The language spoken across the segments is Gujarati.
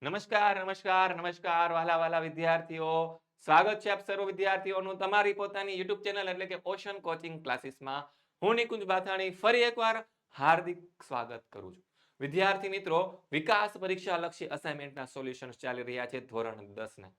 નમસ્કાર નમસ્કાર નમસ્કાર વાલા વાલા વિદ્યાર્થીઓ, સ્વાગત છે આપ સર્વ વિદ્યાર્થીઓનું તમારી પોતાની યુટ્યુબ ચેનલ એટલે કે ઓશન કોચિંગ ક્લાસીસમાં. હું નિકુંજ બાથાણી ફરી એકવાર હાર્દિક સ્વાગત કરું છું. વિદ્યાર્થી મિત્રો, વિકાસ પરીક્ષા લક્ષી અસાઇનમેન્ટના સોલ્યુશન્સ ચાલી રહ્યા છે ધોરણ 10ના,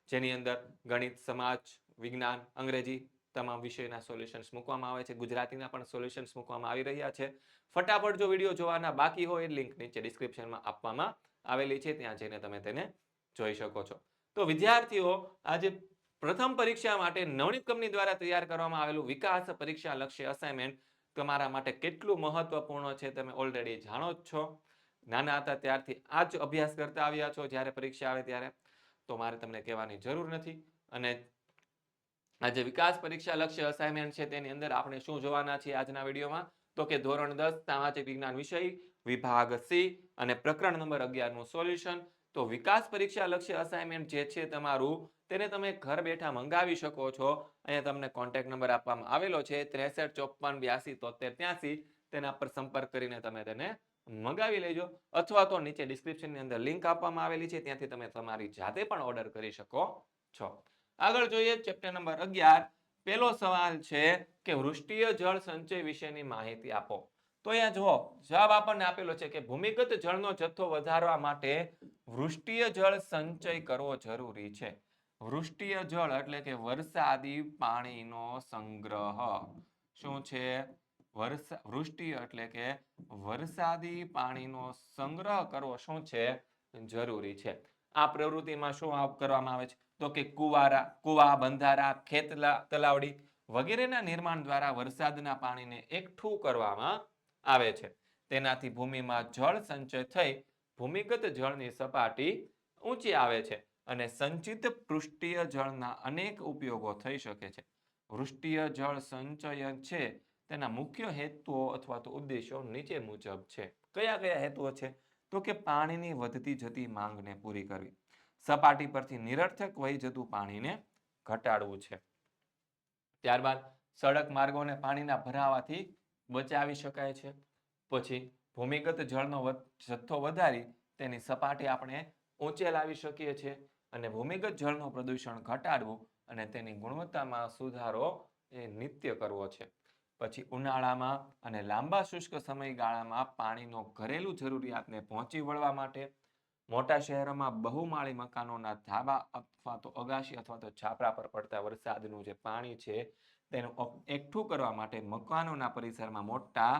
જેની અંદર ગણિત, સમાજ, વિજ્ઞાન, અંગ્રેજી તમામ વિષયના સોલ્યુશન્સ મૂકવામાં આવે છે. ગુજરાતીના પણ સોલ્યુશન્સ મૂકવામાં આવી રહ્યા છે. ફટાફટ જો વિડીયો જોવાના બાકી હોય લિંક નીચે ડિસ્ક્રિપ્શનમાં આપવામાં આવેલી છે, ત્યાં જઈને તમે તેને જોઈ શકો છો. તો વિદ્યાર્થીઓ, આજે પ્રથમ પરીક્ષા માટે નવનીત કંપની દ્વારા તૈયાર કરવામાં આવેલું વિકાસ પરીક્ષા લક્ષ્ય અસાઇનમેન્ટ તમારા માટે કેટલું મહત્વપૂર્ણ છે તમે ઓલરેડી જાણો જ છો. નાના હતા ત્યારથી આ જ અભ્યાસ કરતા આવ્યા છો. જ્યારે પરીક્ષા આવે ત્યારે તો મારે તમને કહેવાની જરૂર નથી. અને આજે વિકાસ પરીક્ષા લક્ષ્ય અસાઇનમેન્ટ છે તેની અંદર આપણે શું જોવાના છીએ આજના વિડીયોમાં, તો કે ધોરણ 10 સામાજિક વિજ્ઞાન વિષય વિભાગ સી અને પ્રકરણ નંબર 11 નું સોલ્યુશન. તો વિકાસ પરીક્ષા લક્ષ્ય અસાઇનમેન્ટ જે છે તમારું, તેને તમે ઘર બેઠા મંગાવી શકો છો. અહીંયા તમને કોન્ટેક્ટ નંબર આપવામાં આવેલો છે 6354827383. તેના પર સંપર્ક કરીને તમે તેને મંગાવી લેજો, અથવા તો નીચે ડિસ્ક્રિપ્શનની અંદર લિંક આપવામાં આવેલી છે, ત્યાંથી તમે તમારી જાતે પણ ઓર્ડર કરી શકો છો. આગળ જોઈએ ચેપ્ટર નંબર 11. પહેલો સવાલ છે કે વૃષ્ટિય જળ સંચય વિશેની માહિતી આપો. તો અહીંયા જુઓ, જવાબ આપણને આપેલો છે કે ભૂમિગત જળનો જથ્થો વધારવા માટે વૃષ્ટિય જળ સંચય કરવો જરૂરી છે. વૃષ્ટિય જળ એટલે કે વરસાદી પાણીનો સંગ્રહ. શું છે? વૃષ્ટિ એટલે કે વરસાદી પાણીનો સંગ્રહ કરવો શું છે? જરૂરી છે. આ પ્રવૃત્તિમાં શું કરવામાં આવે છે? તો કે કુવા, બંધારા, ખેત તલાવડી વગેરેના નિર્માણ દ્વારા વરસાદના પાણીને એકઠું કરવામાં આવે છે. તેનાથી ભૂમિમાં જળ સંચય થઈ ભૂમિગત જળની સપાટી ઊંચી આવે છે અને સંચિત પૃષ્ઠીય જળના અનેક ઉપયોગો થઈ શકે છે. વૃષ્ટિય જળ સંચયન છે તેના મુખ્ય હેતુઓ અથવા તો ઉદ્દેશો નીચે મુજબ છે. કયા કયા હેતુઓ છે? તો કે પાણીની વધતી જતી માંગને પૂરી કરવી, સપાટી પરથી નિરર્થક વહી જતું પાણીને ઘટાડવું છે. ત્યારબાદ સડક માર્ગોને પાણીના ભરાવાથી બચાવી શકાય છે. પછી ભૂમિગત જળનો જથ્થો વધારી તેની સપાટી આપણે ઊંચે લાવી શકીએ છીએ. અને ભૂમિગત જળનું પ્રદૂષણ ઘટાડવું અને તેની ગુણવત્તામાં સુધારો એ નિત્ય કરવો છે. પછી ઉનાળામાં અને લાંબા શુષ્ક સમયગાળામાં પાણીનો ઘરેલું જરૂરિયાતને પહોંચી વળવા માટે મોટા શહેરોમાં બહુમાળી મકાનોના ધાબા અથવા તો અગાશી અથવા તો છાપરા પર પડતા વરસાદનું જે પાણી છે તેનું એકઠું કરવા માટે મકાનોના પરિસરમાં મોટા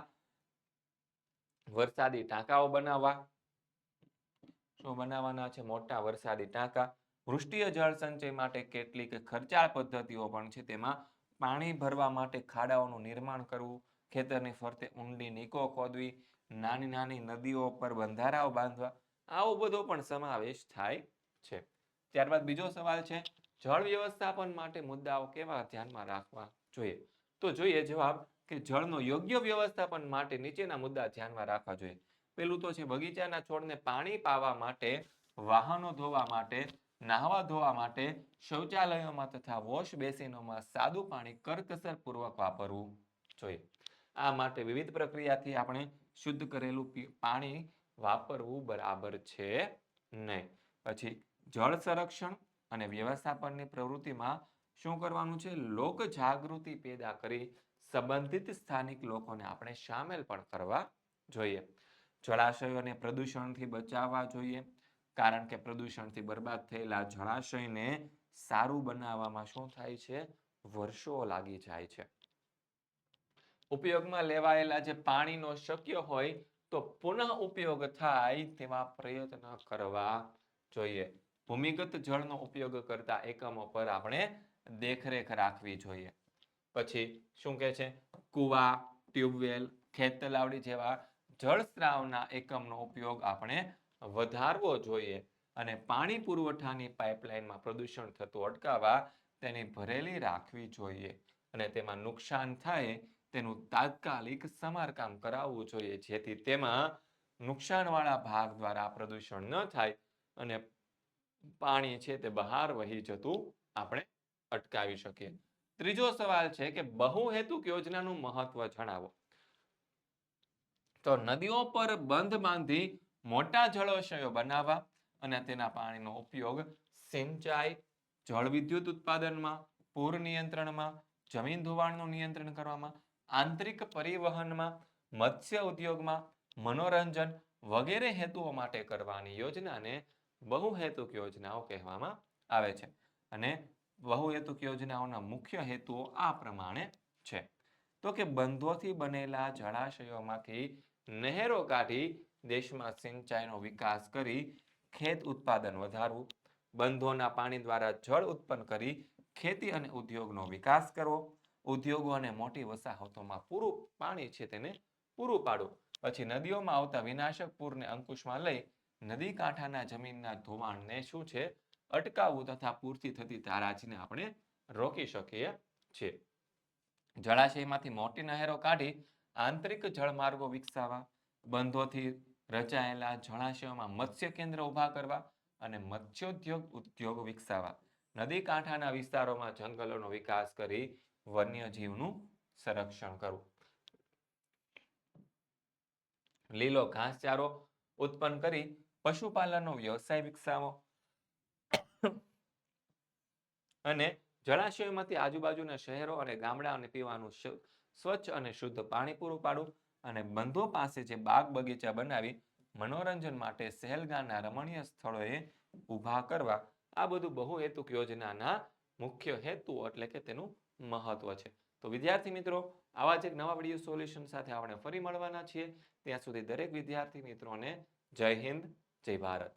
વરસાદી ટાંકાઓ બનાવવા. શું બનાવવાના છે? મોટા વરસાદી ટાંકા. વૃષ્ટિય જળ સંચય માટે કેટલીક ખર્ચાળ પદ્ધતિઓ પણ છે. તેમાં પાણી ભરવા માટે ખાડાઓનું નિર્માણ કરવું, ખેતરની ફરતે ઊંડી નીકો ખોદવી, નાની નાની નદીઓ પર બંધારાઓ બાંધવા, આવો બધો પણ સમાવેશ થાય છે. ત્યારબાદ બીજો સવાલ છે, જળ વ્યવસ્થાપન માટે મુદ્દાઓ કેવા ધ્યાનમાં રાખવા જોઈએ? તો જોઈએ જવાબ કે જળનો યોગ્ય વ્યવસ્થાપન માટે નીચેના મુદ્દા ધ્યાનમાં રાખવા જોઈએ. પેલું તો છે બગીચાના છોડને પાણી પાવા માટે, વાહનો ધોવા માટે, નહાવા ધોવા માટે, શૌચાલયોમાં તથા વોશ બેસિનોમાં સાદું પાણી કરકસરપૂર્વક વાપરવું જોઈએ. આ માટે વિવિધ પ્રક્રિયાથી આપણે શુદ્ધ કરેલું પાણી વાપરવું બરાબર છે નહીં. પછી જળ સંરક્ષણ અને વ્યવસ્થાપનની પ્રવૃત્તિમાં શું કરવાનું છે? લોક જાગૃતિ પેદા કરી સંબંધિત સ્થાનિક લોકોને આપણે સામેલ પણ કરવા જોઈએ. જળાશયોને પ્રદૂષણથી બચાવવા જોઈએ, કારણ કે પ્રદૂષણથી બરબાદ થયેલા જળાશયને સારું બનાવવામાં શું થાય છે? વર્ષો લાગી જાય છે. ઉપયોગમાં લેવાયેલા જે પાણીનો શક્ય હોય તો પુનઃ ઉપયોગ થાય તેવા પ્રયત્ન કરવા જોઈએ. ભૂમિગત જળનો ઉપયોગ કરતા એકમો પર આપણે દેખરેખ રાખવી જોઈએ. પછી શું કહે છે? કુવા, ટ્યુબવેલ, ખેત તલાવડી જેવા જળ સ્ત્રાવના એકમનો ઉપયોગ આપણે વધારવો જોઈએ. અને પાણી પુરવઠાની પાઇપલાઇનમાં પ્રદૂષણ થતું અટકાવવા તેની ભરેલી રાખવી જોઈએ. અને તેમાં નુકસાન થાય તેનું તાત્કાલિક સમારકામ કરાવવું જોઈએ, જેથી તેમાં નુકસાનવાળા ભાગ દ્વારા પ્રદૂષણ ન થાય અને પાણી છે તે બહાર વહી જતું આપણે અટકાવી શકીએ. ત્રીજો સવાલ છે કે બહુહેતુક યોજનાનું મહત્વ જણાવો. તો નદીઓ પર બંધ બાંધી મોટા જળાશયો બનાવવા અને તેના પાણીનો ઉપયોગ સિંચાઈ, જળ વિદ્યુત ઉત્પાદનમાં, પૂર નિયંત્રણમાં, જમીન ધોવાણનું નિયંત્રણ કરવામાં, આંતરિક પરિવહનમાં, મત્સ્ય ઉદ્યોગમાં, મનોરંજન વગેરે હેતુઓ માટે કરવાની યોજનાને બહુહેતુક યોજનાઓ કહેવામાં આવે છે. અને બહુહેતુક યોજનાઓના મુખ્ય હેતુઓ આ પ્રમાણે છે. તો કે બંધોથી બનેલા જળાશયોમાંથી નહેરો કાઢી દેશમાં સિંચાઈનો વિકાસ કરી ખેત ઉત્પાદન વધારવું, બંધોના પાણી દ્વારા જળ ઉત્પન્ન કરી ખેતી અને ઉદ્યોગનો વિકાસ કરવો, ઉદ્યોગો અને મોટી વસાહતોમાં પૂરું પાણી છે તેને પૂરું પાડવું. પછી નદીઓમાં આવતા વિનાશક પૂરને અંકુશમાં લઈ નદી કાંઠાના જમીનના ધોવાણને શું છે અટકાવવું તથા પૂરથી થતી તારાજીને આપણે રોકી શકીએ છીએ. જળાશયમાંથી મોટી નહેરો કાઢી આંતરિક જળમાર્ગો વિકસાવવા, બંધોથી રચાયેલા જળાશયોમાં મત્સ્ય કેન્દ્ર ઊભા કરવા અને ઉદ્યોગ વિકસાવવા, નદી કાંઠાના વિસ્તારોમાં જંગલોનો વિકાસ કરી વન્યજીવનું સંરક્ષણ કરવું, લીલો ઘાસચારો ઉત્પન્ન કરી પશુપાલનનો વ્યવસાય વિકસાવો અને જળાશયોમાંથી આજુબાજુના શહેરો અને ગામડાઓને પીવાનું સ્વચ્છ અને શુદ્ધ પાણી પૂરું પાડવું અને બંધો પાસે જે બાગ બગીચા બનાવી મનોરંજન માટે સહેલગાના રમણીય સ્થળોએ ઊભા કરવા. આ બધું બહુહેતુક યોજનાના મુખ્ય હેતુ એટલે કે તેનું મહત્વ છે. તો વિદ્યાર્થી મિત્રો, આવા જ એક નવા વિડીયો સોલ્યુશન સાથે આપણે ફરી મળવાના છીએ. ત્યાં સુધી દરેક વિદ્યાર્થી મિત્રોને જય હિન્દ, જય ભારત.